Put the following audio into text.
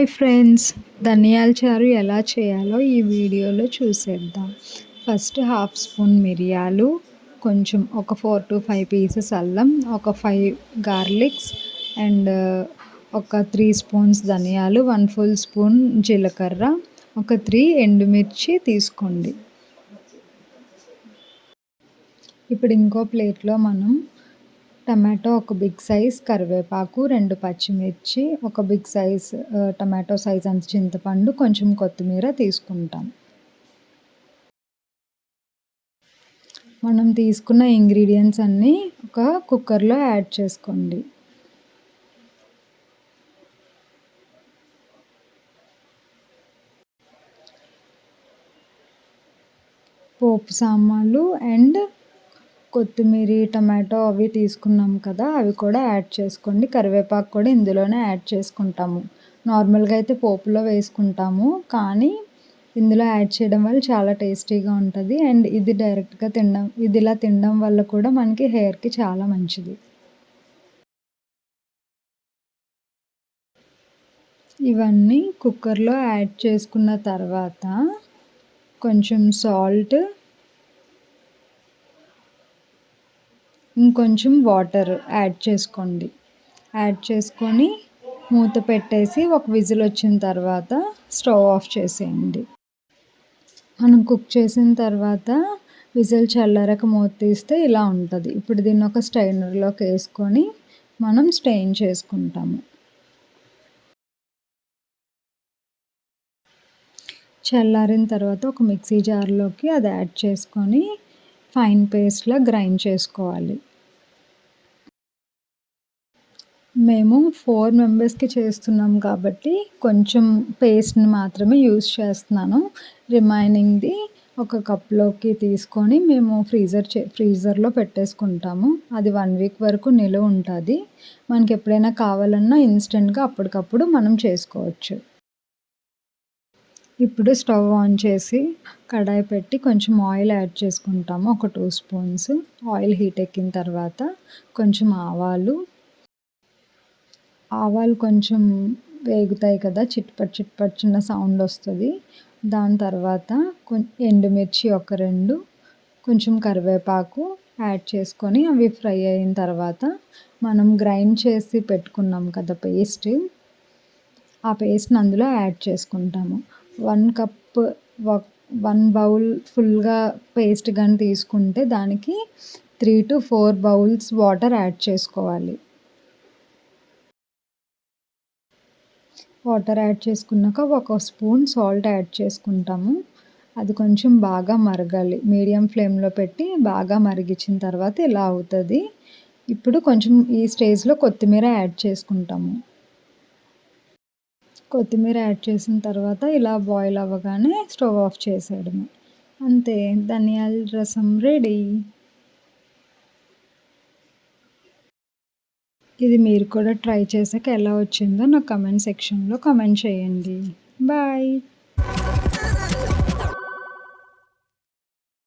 Hi friends, ధనియాల చారు ఎలా చేయాలో ఈ వీడియోలో చూసేద్దాం. ఫస్ట్ హాఫ్ స్పూన్ మిరియాలు, కొంచెం ఒక 4 to 5 పీసెస్ అల్లం, ఒక 5 గార్లిక్స్ అండ్ ఒక 3 స్పూన్స్ ధనియాలు, 1 ఫుల్ స్పూన్ జీలకర్ర, ఒక 3 ఎండుమిర్చి తీసుకోండి. ఇప్పుడు ఇంకో ప్లేట్లో మనం టమాటో ఒక బిగ్ సైజ్, కరివేపాకు, 2 పచ్చిమిర్చి, ఒక బిగ్ సైజ్ టమాటో సైజ్ అంత చింతపండు, కొంచెం కొత్తిమీర తీసుకుంటాం. మనం తీసుకున్న ఇంగ్రీడియంట్స్ అన్నీ ఒక కుక్కర్లో యాడ్ చేసుకోండి. పోపు సామాన్లు అండ్ కొత్తిమీర, టమాటో అవి తీసుకున్నాం కదా, అవి కూడా యాడ్ చేసుకోండి. కరివేపాకు కూడా ఇందులోనే యాడ్ చేసుకుంటాము. నార్మల్గా అయితే పోపులో వేసుకుంటాము, కానీ ఇందులో యాడ్ చేయడం వల్ల చాలా టేస్టీగా ఉంటుంది. అండ్ ఇది డైరెక్ట్గా తినడం, ఇది ఇలా తినడం వల్ల కూడా మనకి హెయిర్కి చాలా మంచిది. ఇవన్నీ కుక్కర్లో యాడ్ చేసుకున్న తర్వాత కొంచెం సాల్ట్, ఇంకొంచెం వాటర్ యాడ్ చేసుకోండి. యాడ్ చేసుకొని మూత పెట్టేసి ఒక విజిల్ వచ్చిన తర్వాత స్టవ్ ఆఫ్ చేసేయండి. మనం కుక్ చేసిన తర్వాత విజిల్ చల్లారాక మూత తీస్తే ఇలా ఉంటుంది. ఇప్పుడు దీన్ని ఒక స్ట్రైనర్లోకి వేసుకొని మనం స్ట్రెయిన్ చేసుకుంటాము. చల్లారిన తర్వాత ఒక మిక్సీ జార్లోకి అది యాడ్ చేసుకొని ఫైన్ పేస్ట్లా గ్రైండ్ చేసుకోవాలి. మేము 4 మెంబర్స్కి చేస్తున్నాం కాబట్టి కొంచెం పేస్ట్ని మాత్రమే యూస్ చేస్తున్నాను. రిమైనింగ్ది ఒక కప్లోకి తీసుకొని మేము ఫ్రీజర్లో పెట్టేసుకుంటాము. అది 1 వీక్ వరకు నిలువ ఉంటుంది. మనకి ఎప్పుడైనా కావాలన్నా ఇన్స్టెంట్గా అప్పటికప్పుడు మనం చేసుకోవచ్చు. ఇప్పుడు స్టవ్ ఆన్ చేసి కడాయి పెట్టి కొంచెం ఆయిల్ యాడ్ చేసుకుంటాము. ఒక 2 స్పూన్స్ ఆయిల్ హీట్ ఎక్కిన తర్వాత కొంచెం ఆవాలు కొంచెం వేగుతాయి కదా, చిట్పట్ చిన్న సౌండ్ వస్తుంది. దాని తర్వాత ఎండుమిర్చి ఒక 2, కొంచెం కరివేపాకు యాడ్ చేసుకొని అవి ఫ్రై అయిన తర్వాత మనం గ్రైండ్ చేసి పెట్టుకున్నాం కదా పేస్ట్, ఆ పేస్ట్ని అందులో యాడ్ చేసుకుంటాము. 1 బౌల్ ఫుల్గా పేస్ట్ కానీ తీసుకుంటే దానికి 3 to 4 బౌల్స్ వాటర్ యాడ్ చేసుకోవాలి. వాటర్ యాడ్ చేసుకున్నాక ఒక స్పూన్ సాల్ట్ యాడ్ చేసుకుంటాము. అది కొంచెం బాగా మరగాలి. మీడియం ఫ్లేమ్లో పెట్టి బాగా మరిగించిన తర్వాత ఇలా అవుతుంది. ఇప్పుడు కొంచెం ఈ స్టేజ్లో కొత్తిమీర యాడ్ చేసుకుంటాము. కొత్తిమీర యాడ్ చేసిన తర్వాత ఇలా బాయిల్ అవ్వగానే స్టవ్ ఆఫ్ చేసేయడమే. అంతే, ధనియాల రసం రెడీ. ఇది మీరు కూడా ట్రై చేసాక ఎలా వచ్చిందో నాకు కమెంట్ సెక్షన్లో కమెంట్ చేయండి. బాయ్.